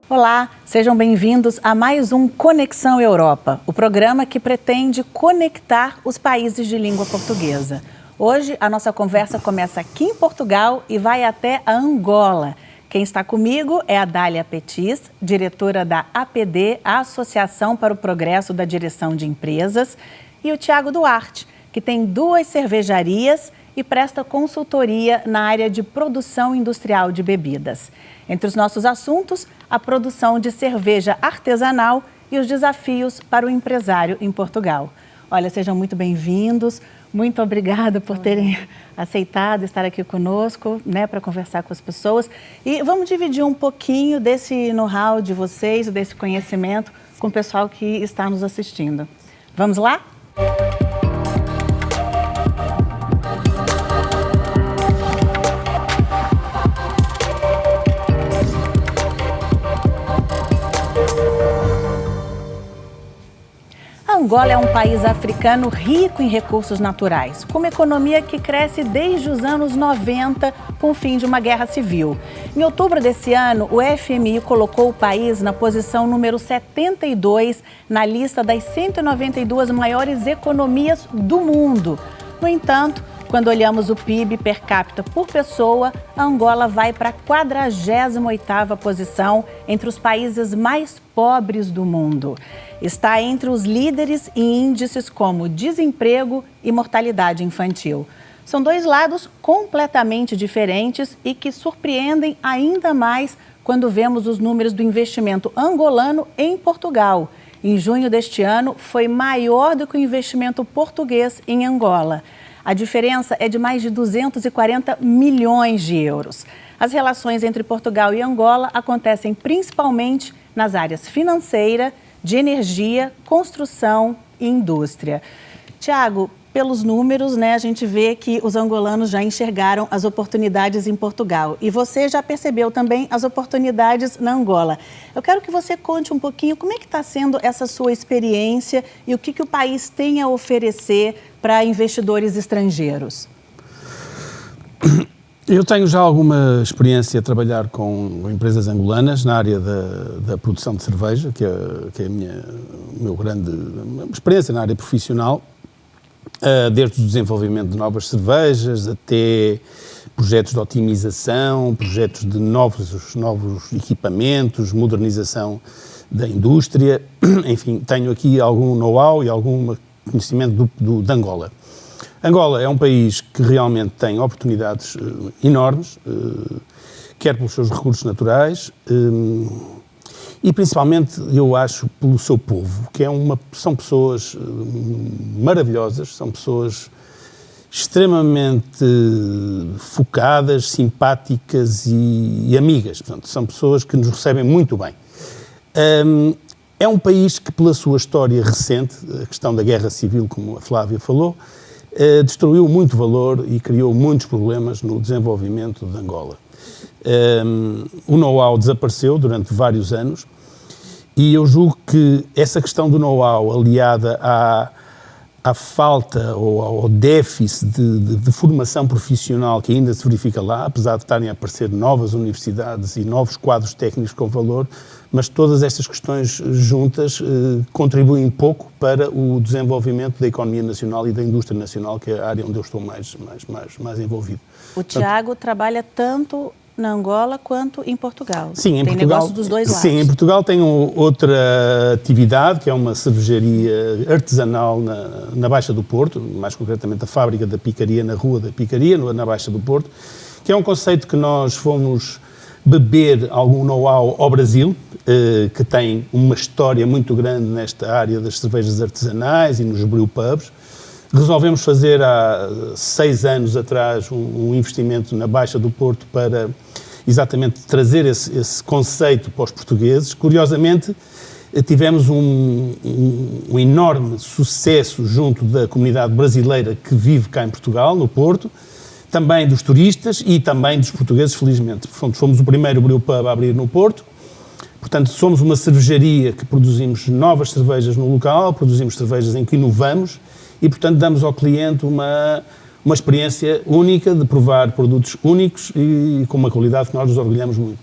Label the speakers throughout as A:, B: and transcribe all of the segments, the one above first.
A: Olá, sejam bem-vindos a mais um Conexão Europa, o programa que pretende conectar os países de língua portuguesa. Hoje a nossa conversa começa aqui em Portugal e vai até a Angola. Quem está comigo é a Dália Petis, diretora da APD, a Associação para o Progresso da Direção de Empresas, e o Tiago Duarte, que tem 2 cervejarias e presta consultoria na área de produção industrial de bebidas. Entre os nossos assuntos, a produção de cerveja artesanal e os desafios para o empresário em Portugal. Olha, sejam muito bem-vindos. Muito obrigada por terem aceitado estar aqui conosco, para conversar com as pessoas. E vamos dividir um pouquinho desse know-how de vocês, desse conhecimento, com o pessoal que está nos assistindo. Vamos lá? Angola é um país africano rico em recursos naturais, com uma economia que cresce desde os anos 90, com o fim de uma guerra civil. Em outubro desse ano, o FMI colocou o país na posição número 72 na lista das 192 maiores economias do mundo. No entanto, quando olhamos o PIB per capita por pessoa, Angola vai para a 48ª posição entre os países mais pobres do mundo. Está entre os líderes em índices como desemprego e mortalidade infantil. São 2 lados completamente diferentes e que surpreendem ainda mais quando vemos os números do investimento angolano em Portugal. Em junho deste ano, foi maior do que o investimento português em Angola. A diferença é de mais de 240 milhões de euros. As relações entre Portugal e Angola acontecem principalmente nas áreas financeira, de energia, construção e indústria. Tiago, pelos números, a gente vê que os angolanos já enxergaram as oportunidades em Portugal. E você já percebeu também as oportunidades na Angola. Eu quero que você conte um pouquinho como é que está sendo essa sua experiência e o que o país tem a oferecer para investidores estrangeiros.
B: Eu tenho já alguma experiência a trabalhar com empresas angolanas na área da produção de cerveja, que é a minha grande experiência na área profissional, desde o desenvolvimento de novas cervejas até projetos de otimização, projetos de novos equipamentos, modernização da indústria. Enfim, tenho aqui algum know-how e algum conhecimento de Angola. Angola é um país que realmente tem oportunidades enormes, quer pelos seus recursos naturais e principalmente, eu acho, pelo seu povo, que são pessoas maravilhosas, são pessoas extremamente focadas, simpáticas e amigas. Portanto, são pessoas que nos recebem muito bem. É um país que, pela sua história recente, a questão da guerra civil, como a Flávia falou, destruiu muito valor e criou muitos problemas no desenvolvimento de Angola. O know-how desapareceu durante vários anos e eu julgo que essa questão do know-how, aliada à falta ou ao déficit de formação profissional que ainda se verifica lá, apesar de estarem a aparecer novas universidades e novos quadros técnicos com valor, mas todas estas questões juntas contribuem pouco para o desenvolvimento da economia nacional e da indústria nacional, que é a área onde eu estou mais envolvido.
A: O Tiago trabalha tanto na Angola quanto em Portugal.
B: Sim, em
A: tem
B: Portugal,
A: negócio dos 2 lados.
B: Sim, em Portugal tem outra atividade, que é uma cervejaria artesanal na Baixa do Porto, mais concretamente a fábrica da Picaria, na Rua da Picaria, na Baixa do Porto, que é um conceito que nós fomos beber algum know-how ao Brasil, que tem uma história muito grande nesta área das cervejas artesanais e nos brewpubs. Resolvemos fazer há 6 anos atrás um investimento na Baixa do Porto para exatamente trazer esse conceito para os portugueses. Curiosamente, tivemos um enorme sucesso junto da comunidade brasileira que vive cá em Portugal, no Porto, também dos turistas e também dos portugueses, felizmente. Fomos o primeiro brewpub a abrir no Porto. Portanto, somos uma cervejaria que produzimos novas cervejas no local, produzimos cervejas em que inovamos e, portanto, damos ao cliente uma experiência única de provar produtos únicos e com uma qualidade que nós nos orgulhamos muito.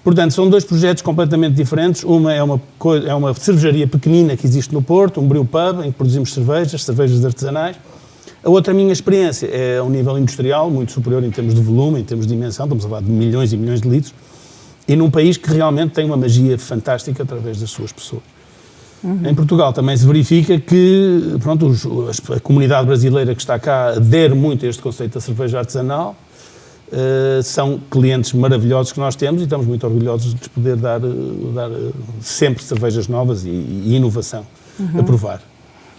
B: Portanto, são dois projetos completamente diferentes. Uma é uma cervejaria pequenina que existe no Porto, um brew pub, em que produzimos cervejas artesanais. A outra, a minha experiência, é a um nível industrial muito superior em termos de volume, em termos de dimensão, estamos a falar de milhões e milhões de litros, e num país que realmente tem uma magia fantástica através das suas pessoas. Em Portugal também se verifica que a comunidade brasileira que está cá adere muito a este conceito da cerveja artesanal. São clientes maravilhosos que nós temos e estamos muito orgulhosos de lhes poder dar sempre cervejas novas e inovação a provar.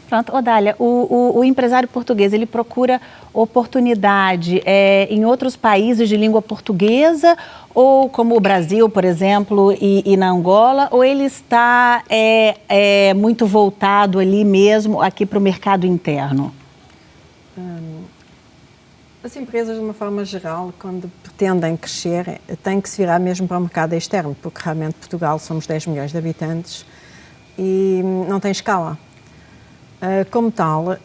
A: Pronto, Odália, o empresário português, ele procura oportunidade em outros países de língua portuguesa, ou como o Brasil, por exemplo, e na Angola, ou ele está muito voltado ali mesmo, aqui para o mercado interno?
C: As empresas, de uma forma geral, quando pretendem crescer, têm que se virar mesmo para o mercado externo, porque realmente Portugal somos 10 milhões de habitantes e não tem escala. Como tal,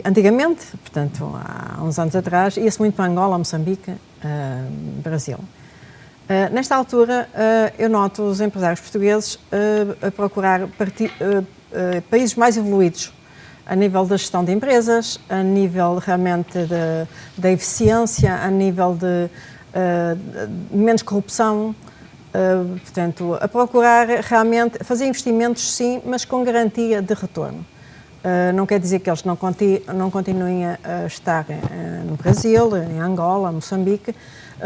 C: antigamente, portanto, há uns anos atrás, ia-se muito para Angola, Moçambique, Brasil. Nesta altura, eu noto os empresários portugueses a procurar países mais evoluídos, a nível da gestão de empresas, a nível realmente da eficiência, a nível de menos corrupção, portanto, a procurar realmente fazer investimentos, sim, mas com garantia de retorno. Não quer dizer que eles não continuem a estar no Brasil, em Angola, Moçambique,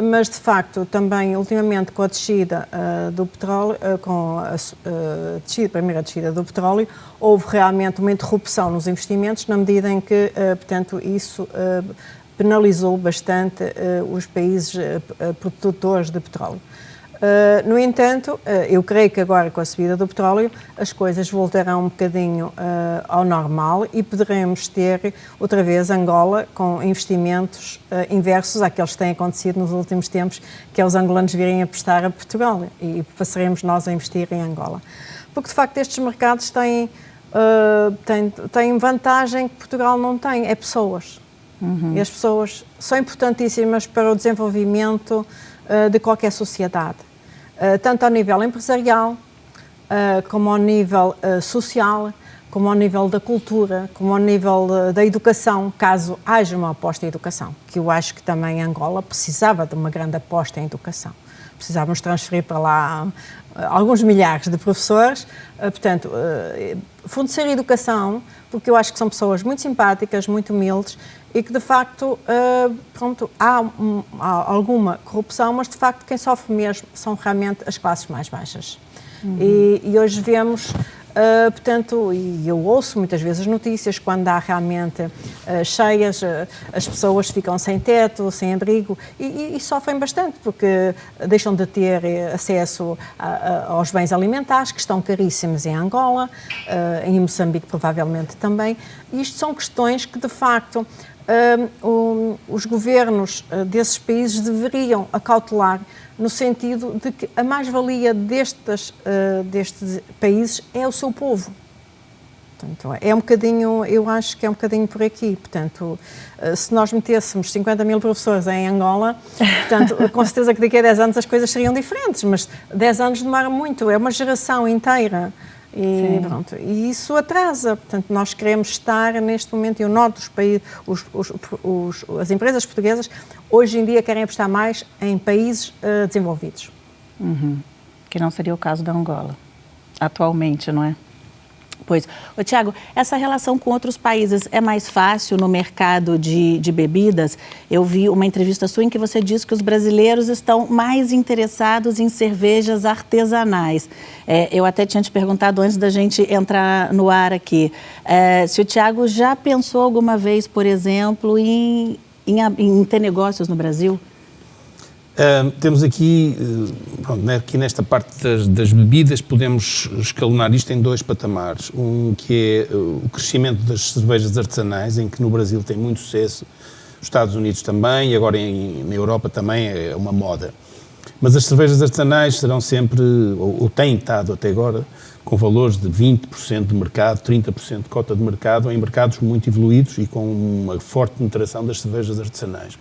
C: mas de facto também ultimamente com a descida do petróleo, com a primeira descida do petróleo, houve realmente uma interrupção nos investimentos na medida em que, portanto, isso penalizou bastante os países produtores de petróleo. No entanto, eu creio que agora com a subida do petróleo as coisas voltarão um bocadinho ao normal e poderemos ter outra vez Angola com investimentos inversos àqueles que têm acontecido nos últimos tempos, que é os angolanos virem a prestar a Portugal e passaremos nós a investir em Angola. Porque de facto estes mercados têm vantagem que Portugal não tem, é pessoas. E as pessoas são importantíssimas para o desenvolvimento de qualquer sociedade, tanto ao nível empresarial, como ao nível social, como ao nível da cultura, como ao nível da educação, caso haja uma aposta em educação, que eu acho que também Angola precisava de uma grande aposta em educação. Precisávamos transferir para lá alguns milhares de professores, portanto, fornecer educação, porque eu acho que são pessoas muito simpáticas, muito humildes, e que de facto, há alguma corrupção, mas de facto quem sofre mesmo são realmente as classes mais baixas. E hoje vemos, portanto, e eu ouço muitas vezes notícias, quando há realmente cheias, as pessoas ficam sem teto, sem abrigo e sofrem bastante, porque deixam de ter acesso aos bens alimentares, que estão caríssimos em Angola, em Moçambique provavelmente também. E isto são questões que de facto os governos desses países deveriam acautelar, no sentido de que a mais-valia destes países é o seu povo. Portanto, é um bocadinho, eu acho que é um bocadinho por aqui. Portanto, se nós metêssemos 50 mil professores em Angola, portanto, com certeza que daqui a 10 anos as coisas seriam diferentes, mas 10 anos demora muito, é uma geração inteira. E, pronto, e isso atrasa, portanto, nós queremos estar neste momento, eu noto as empresas portuguesas hoje em dia querem apostar mais em países desenvolvidos.
A: Que não seria o caso da Angola, atualmente, não é? Pois. Tiago, essa relação com outros países é mais fácil no mercado de bebidas? Eu vi uma entrevista sua em que você disse que os brasileiros estão mais interessados em cervejas artesanais. Eu até tinha te perguntado antes da gente entrar no ar aqui, se o Tiago já pensou alguma vez, por exemplo, em ter negócios no Brasil?
B: Temos aqui, aqui nesta parte das bebidas, podemos escalonar isto em dois patamares. Um que é o crescimento das cervejas artesanais, em que no Brasil tem muito sucesso, nos Estados Unidos também, e agora na Europa também é uma moda. Mas as cervejas artesanais serão sempre, ou têm estado até agora, com valores de 20% de mercado, 30% de cota de mercado, em mercados muito evoluídos e com uma forte penetração das cervejas artesanais.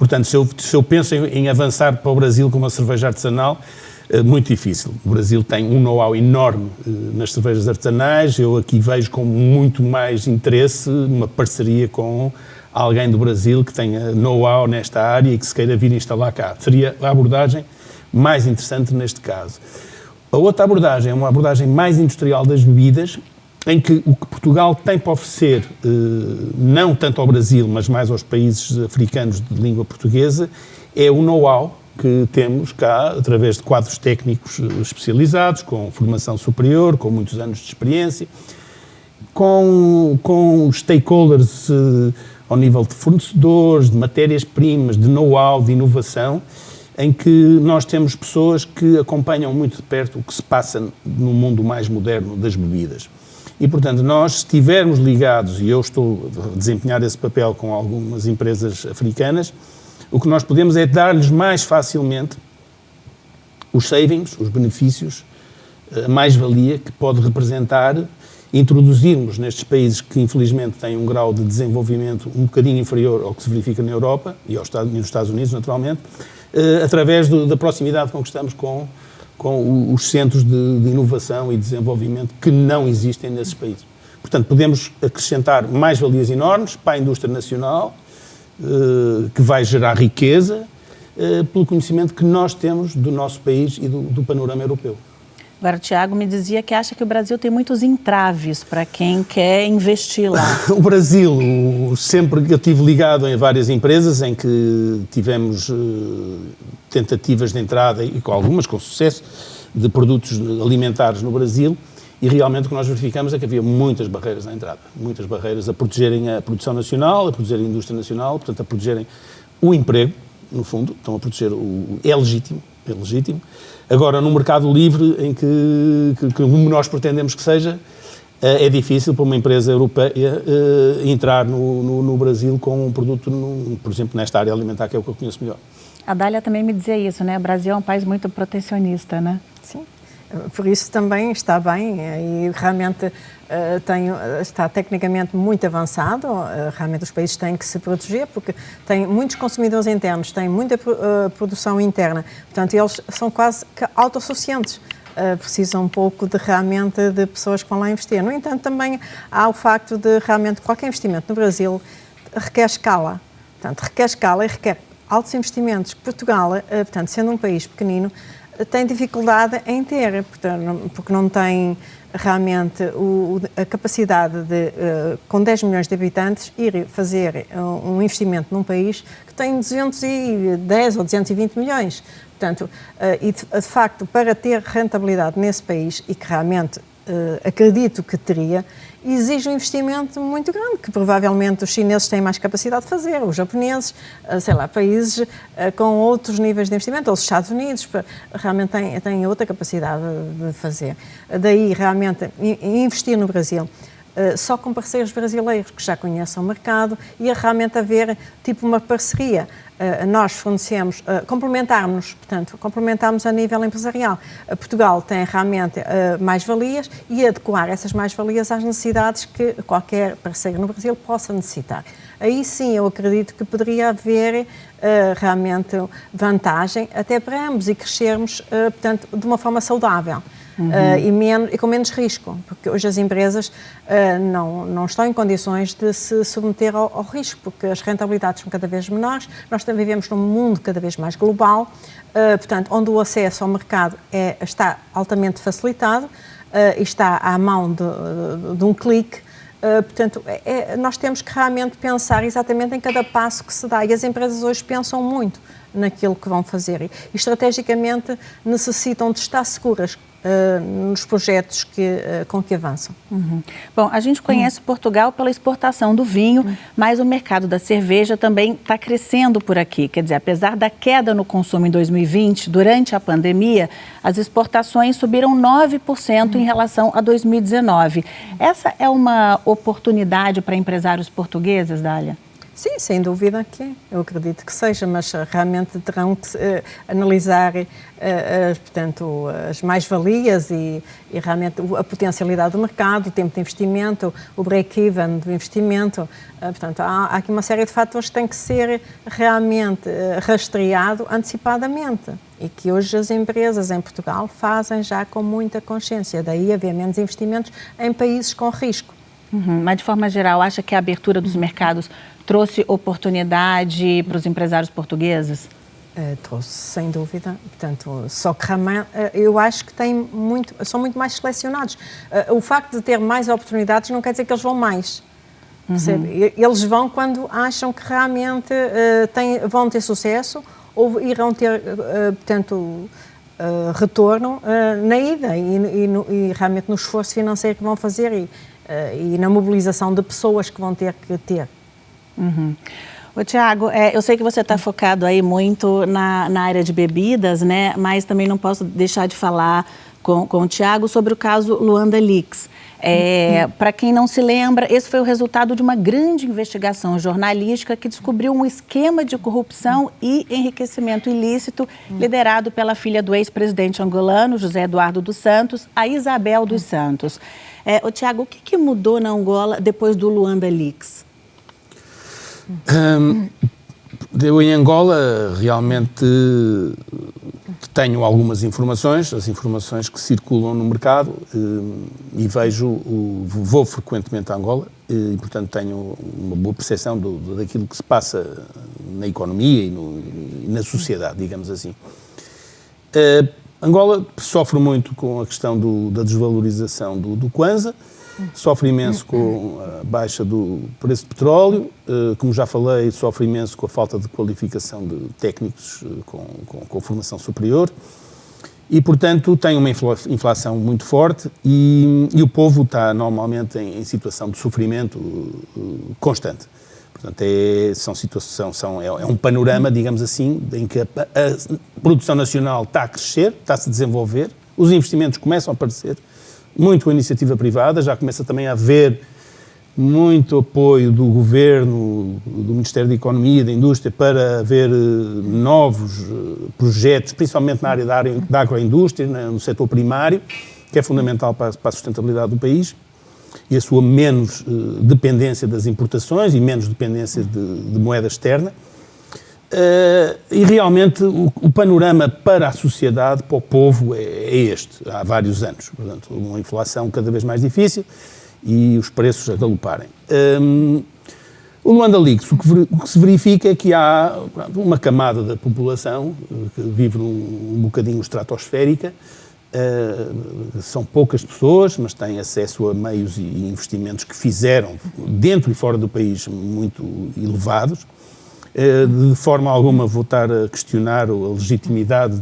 B: Portanto, se eu penso em avançar para o Brasil com uma cerveja artesanal, muito difícil. O Brasil tem um know-how enorme nas cervejas artesanais. Eu aqui vejo com muito mais interesse uma parceria com alguém do Brasil que tenha know-how nesta área e que se queira vir instalar cá. Seria a abordagem mais interessante neste caso. A outra abordagem é uma abordagem mais industrial das bebidas, em que o que Portugal tem para oferecer, não tanto ao Brasil, mas mais aos países africanos de língua portuguesa, é o know-how que temos cá, através de quadros técnicos especializados, com formação superior, com muitos anos de experiência, com stakeholders ao nível de fornecedores, de matérias-primas, de know-how, de inovação, em que nós temos pessoas que acompanham muito de perto o que se passa no mundo mais moderno das bebidas. E, portanto, nós, se estivermos ligados, e eu estou a desempenhar esse papel com algumas empresas africanas, o que nós podemos é dar-lhes mais facilmente os savings, os benefícios, a mais-valia que pode representar introduzirmos nestes países que, infelizmente, têm um grau de desenvolvimento um bocadinho inferior ao que se verifica na Europa e nos Estados Unidos, naturalmente, através da proximidade com que estamos com os centros de inovação e desenvolvimento que não existem nesses países. Portanto, podemos acrescentar mais-valias enormes para a indústria nacional, que vai gerar riqueza, pelo conhecimento que nós temos do nosso país e do panorama europeu.
A: Agora, o Tiago me dizia que acha que o Brasil tem muitos entraves para quem quer investir lá.
B: O Brasil, sempre que eu estive ligado em várias empresas em que tivemos tentativas de entrada, e com algumas com sucesso, de produtos alimentares no Brasil, e realmente o que nós verificamos é que havia muitas barreiras à entrada, muitas barreiras a protegerem a produção nacional, a protegerem a indústria nacional, portanto a protegerem o emprego, no fundo, estão a proteger é legítimo. Agora, no mercado livre, em que como nós pretendemos que seja, é difícil para uma empresa europeia entrar no Brasil com um produto, por exemplo, nesta área alimentar, que é o que eu conheço melhor.
A: A Dália também me dizia isso, né? O Brasil é um país muito protecionista, né?
C: Sim. Por isso também está bem e realmente está tecnicamente muito avançado. Realmente os países têm que se proteger porque têm muitos consumidores internos, têm muita produção interna. Portanto, eles são quase que autossuficientes. Precisam um pouco realmente de pessoas que vão lá investir. No entanto, também há o facto de realmente qualquer investimento no Brasil requer escala. Portanto, requer escala e requer altos investimentos. Portugal, portanto, sendo um país pequenino, tem dificuldade em ter, porque não tem realmente a capacidade de, com 10 milhões de habitantes, ir fazer um investimento num país que tem 210 ou 220 milhões. Portanto, e de facto, para ter rentabilidade nesse país, e que realmente acredito que teria, exige um investimento muito grande, que provavelmente os chineses têm mais capacidade de fazer, os japoneses, sei lá, países com outros níveis de investimento, ou os Estados Unidos, realmente têm outra capacidade de fazer. Daí, realmente, investir no Brasil, só com parceiros brasileiros que já conhecem o mercado e realmente haver tipo uma parceria. Nós fornecemos, complementarmos a nível empresarial. Portugal tem realmente mais-valias e adequar essas mais-valias às necessidades que qualquer parceiro no Brasil possa necessitar. Aí sim eu acredito que poderia haver realmente vantagem até para ambos e crescermos, portanto, de uma forma saudável. E com menos risco, porque hoje as empresas não estão em condições de se submeter ao risco, porque as rentabilidades são cada vez menores, nós também vivemos num mundo cada vez mais global, portanto, onde o acesso ao mercado está altamente facilitado e está à mão de um clique. Portanto, nós temos que realmente pensar exatamente em cada passo que se dá, e as empresas hoje pensam muito naquilo que vão fazer e estrategicamente necessitam de estar seguras nos projetos com que avançam.
A: Bom, a gente conhece Portugal pela exportação do vinho, mas o mercado da cerveja também está crescendo por aqui. Quer dizer, apesar da queda no consumo em 2020, durante a pandemia, as exportações subiram 9% em relação a 2019. Essa é uma oportunidade para empresários portugueses, Dália?
C: Sim, sem dúvida que é. Eu acredito que seja, mas realmente terão que analisar, portanto, as mais-valias e realmente a potencialidade do mercado, o tempo de investimento, o break-even do investimento. Portanto, há aqui uma série de fatores que têm que ser realmente rastreado antecipadamente e que hoje as empresas em Portugal fazem já com muita consciência. Daí haver menos investimentos em países com risco.
A: Mas, de forma geral, acha que a abertura dos mercados trouxe oportunidade para os empresários portugueses?
C: Trouxe, sem dúvida. Portanto, só que eu acho que são muito mais selecionados. O facto de ter mais oportunidades não quer dizer que eles vão mais. Eles vão quando acham que realmente vão ter sucesso ou irão ter, portanto, retorno na ida e realmente no esforço financeiro que vão fazer e na mobilização de pessoas que vão ter que ter.
A: Ô, Tiago, eu sei que você está focado aí muito na área de bebidas, né? Mas também não posso deixar de falar com o Tiago sobre o caso Luanda Leaks. Para quem não se lembra, esse foi o resultado de uma grande investigação jornalística que descobriu um esquema de corrupção e enriquecimento ilícito liderado pela filha do ex-presidente angolano, José Eduardo dos Santos, a Isabel dos Santos. Ô, Tiago, o que mudou na Angola depois do Luanda Leaks?
B: Eu em Angola realmente tenho algumas informações, as informações que circulam no mercado e vou frequentemente a Angola e, portanto, tenho uma boa percepção daquilo que se passa na economia e na sociedade, digamos assim. Angola sofre muito com a questão da desvalorização do Kwanza, sofre imenso com a baixa do preço de petróleo, como já falei, sofre imenso com a falta de qualificação de técnicos com formação superior e, portanto, tem uma inflação muito forte e o povo está normalmente em situação de sofrimento constante. Portanto, é um panorama, digamos assim, em que a produção nacional está a crescer, está a se desenvolver, os investimentos começam a aparecer, muito com a iniciativa privada, já começa também a haver muito apoio do Governo, do Ministério da Economia e da Indústria para haver novos projetos, principalmente na área da agroindústria, no setor primário, que é fundamental para a sustentabilidade do país e a sua menos dependência das importações e menos dependência de moeda externa. E realmente o panorama para a sociedade, para o povo, é este, há vários anos. Portanto, uma inflação cada vez mais difícil e os preços a galoparem. O Luanda Leaks, o que se verifica é que há uma camada da população que vive um bocadinho estratosférica. São poucas pessoas, mas têm acesso a meios e investimentos que fizeram, dentro e fora do país, muito elevados. De forma alguma vou estar a questionar a legitimidade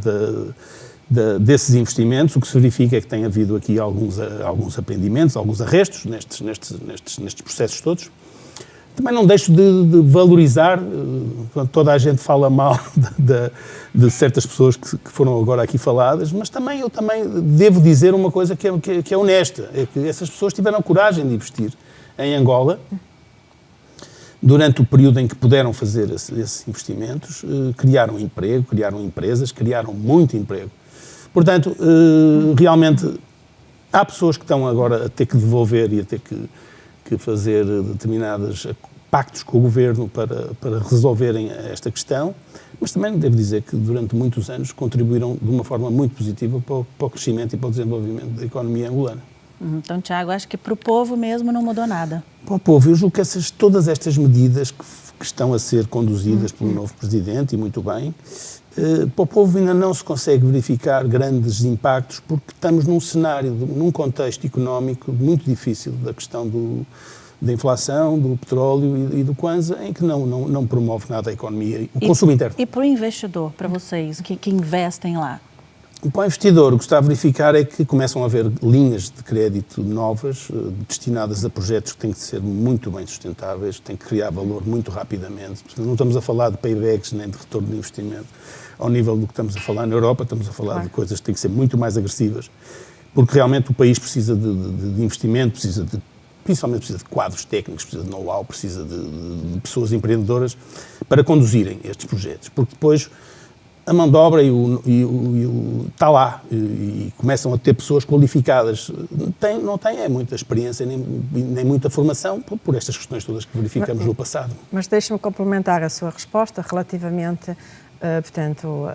B: desses investimentos. O que se verifica é que tem havido aqui alguns apreendimentos, alguns arrestos nestes processos todos. Também não deixo de valorizar, toda a gente fala mal de certas pessoas que foram agora aqui faladas, mas eu também devo dizer uma coisa que é honesta, é que essas pessoas tiveram coragem de investir em Angola, durante o período em que puderam fazer esses investimentos, criaram emprego, criaram empresas, criaram muito emprego. Portanto, realmente, há pessoas que estão agora a ter que devolver e a ter que fazer determinados pactos com o Governo para resolverem esta questão, mas também devo dizer que durante muitos anos contribuíram de uma forma muito positiva para o crescimento e para o desenvolvimento da economia angolana.
A: Então, Tiago, acho que para o povo mesmo não mudou nada.
B: Para o povo, eu julgo que todas estas medidas que estão a ser conduzidas pelo novo Presidente, e muito bem, para o povo ainda não se consegue verificar grandes impactos, porque estamos num cenário, num contexto económico muito difícil da questão da inflação, do petróleo e do Kwanza, em que não promove nada a economia, o consumo interno.
A: E para o investidor, para vocês, que investem lá?
B: Para o investidor, o que está a verificar é que começam a haver linhas de crédito novas, destinadas a projetos que têm que ser muito bem sustentáveis, têm que criar valor muito rapidamente. Não estamos a falar de paybacks nem de retorno de investimento ao nível do que estamos a falar na Europa, estamos a falar de coisas que têm que ser muito mais agressivas, porque realmente o país precisa de investimento, precisa de principalmente precisa de quadros técnicos, precisa de know-how, precisa de pessoas empreendedoras para conduzirem estes projetos, porque depois a mão de obra está lá e começam a ter pessoas qualificadas. Não têm muita experiência nem muita formação por estas questões todas que verificamos no passado.
C: Mas deixe-me complementar a sua resposta relativamente, portanto,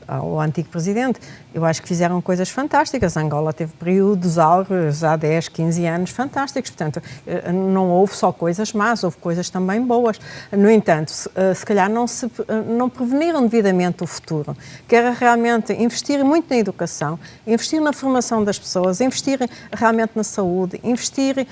C: ao antigo presidente. Eu acho que fizeram coisas fantásticas. A Angola teve períodos áureos há 10, 15 anos fantásticos. Portanto, não houve só coisas más, houve coisas também boas. No entanto, se calhar não preveniram devidamente o futuro, que era realmente investir muito na educação, investir na formação das pessoas, investir realmente na saúde, investir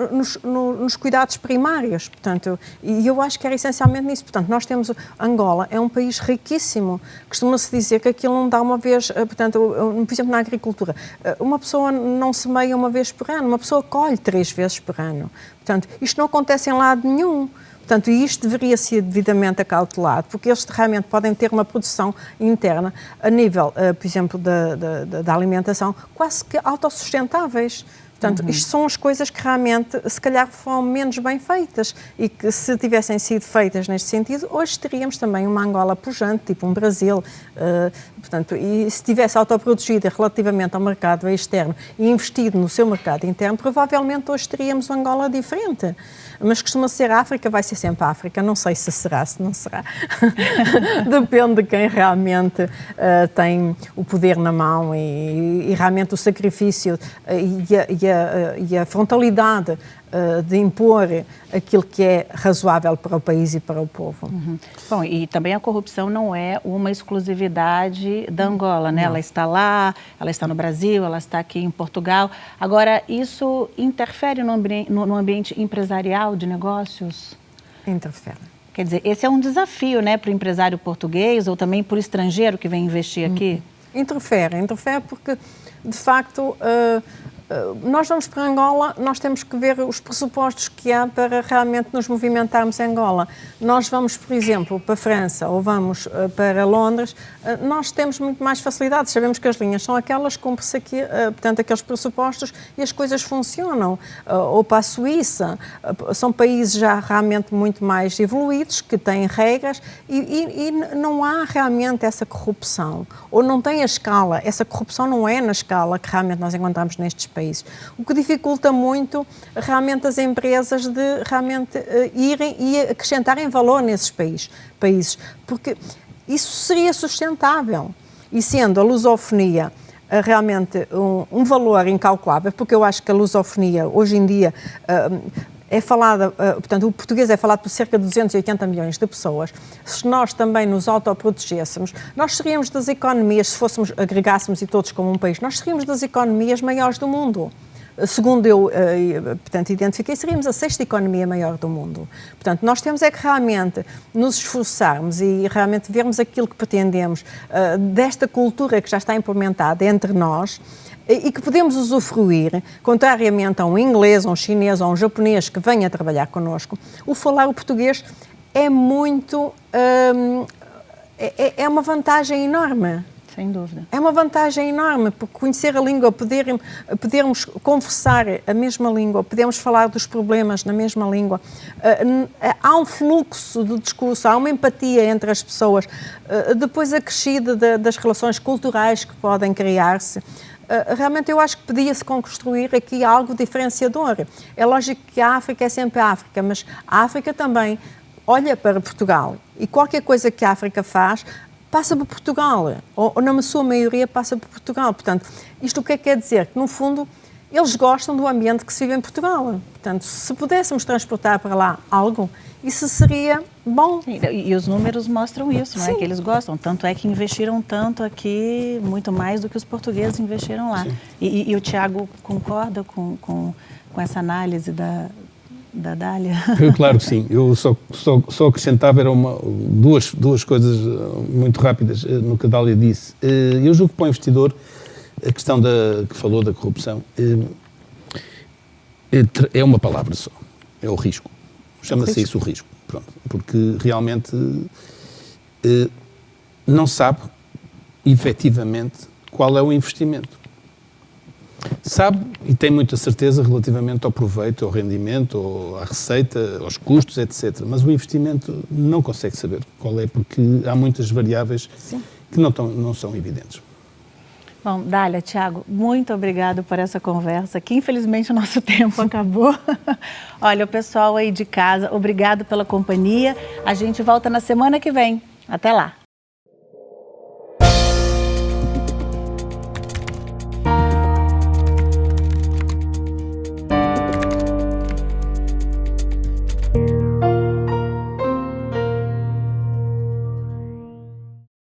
C: nos cuidados primários. Portanto, e eu acho que era essencialmente nisso. Portanto, nós temos Angola, é um país riquíssimo. Costuma-se dizer que aquilo não dá uma vez, portanto, por exemplo, na agricultura, uma pessoa não semeia uma vez por ano, uma pessoa colhe 3 vezes por ano. Portanto, isto não acontece em lado nenhum. Portanto, isto deveria ser devidamente acautelado, porque eles realmente podem ter uma produção interna a nível, por exemplo, da alimentação, quase que autossustentáveis. Portanto, isto são as coisas que realmente, se calhar, foram menos bem feitas e que, se tivessem sido feitas neste sentido, hoje teríamos também uma Angola pujante, tipo um Brasil. Portanto, e se tivesse autoproduzida relativamente ao mercado externo e investido no seu mercado interno, provavelmente hoje teríamos uma Angola diferente. Mas costuma ser a África, vai ser sempre a África. Não sei se será, se não será. Depende de quem realmente tem o poder na mão e realmente o sacrifício e a frontalidade de impor aquilo que é razoável para o país e para o povo.
A: Bom, e também a corrupção não é uma exclusividade da Angola, né? Ela está lá, ela está no Brasil, ela está aqui em Portugal. Agora, isso interfere no ambiente empresarial de negócios?
C: Interfere.
A: Quer dizer, esse é um desafio, né, para o empresário português ou também para o estrangeiro que vem investir aqui? Interfere
C: porque, de facto, nós vamos para Angola, nós temos que ver os pressupostos que há para realmente nos movimentarmos em Angola. Nós vamos, por exemplo, para a França ou vamos para Londres, nós temos muito mais facilidades. Sabemos que as linhas são aquelas, cumpre-se aqui, portanto, aqueles pressupostos e as coisas funcionam. Ou para a Suíça, são países já realmente muito mais evoluídos, que têm regras e não há realmente essa corrupção. Ou não tem a escala, essa corrupção não é na escala que realmente nós encontramos nestes países. O que dificulta muito realmente as empresas de realmente irem e acrescentarem valor nesses países, porque isso seria sustentável. E sendo a lusofonia realmente um valor incalculável, porque eu acho que a lusofonia hoje em dia é falada, portanto, o português é falado por cerca de 280 milhões de pessoas. Se nós também nos autoprotegêssemos, nós seríamos das economias, se agregássemos e todos como um país, nós seríamos das economias maiores do mundo. Segundo eu, portanto, identifiquei, seríamos a 6ª economia maior do mundo. Portanto, nós temos é que realmente nos esforçarmos e realmente vermos aquilo que pretendemos desta cultura que já está implementada entre nós, e que podemos usufruir, contrariamente a um inglês, a um chinês ou a um japonês que venha trabalhar connosco. O falar o português é muito... é uma vantagem enorme.
A: Sem dúvida.
C: É uma vantagem enorme, porque conhecer a língua, podermos conversar a mesma língua, podemos falar dos problemas na mesma língua, há um fluxo de discurso, há uma empatia entre as pessoas, depois acrescida das relações culturais que podem criar-se. Realmente eu acho que podia-se construir aqui algo diferenciador. É lógico que a África é sempre a África, mas a África também olha para Portugal e qualquer coisa que a África faz passa por Portugal, ou na sua maioria passa por Portugal. Portanto, isto o que é que quer dizer? Que no fundo eles gostam do ambiente que se vive em Portugal. Portanto, se pudéssemos transportar para lá algo, isso seria bom.
A: E os números mostram isso, não é? Que eles gostam. Tanto é que investiram tanto aqui, muito mais do que os portugueses investiram lá. E o Tiago concorda com essa análise da Dália?
B: Claro que sim. Eu só acrescentava duas coisas muito rápidas no que a Dália disse. Eu julgo que para o investidor, a questão que falou da corrupção é uma palavra só. É o risco. Chama-se isso o risco. Pronto. Porque realmente não sabe efetivamente qual é o investimento. sabe e tem muita certeza relativamente ao proveito, ao rendimento, à receita, aos custos, etc. Mas o investimento não consegue saber qual é, porque há muitas variáveis que não são evidentes.
A: Bom, Dália, Tiago, muito obrigado por essa conversa, que infelizmente o nosso tempo acabou. Olha, o pessoal aí de casa, obrigado pela companhia. A gente volta na semana que vem. Até lá.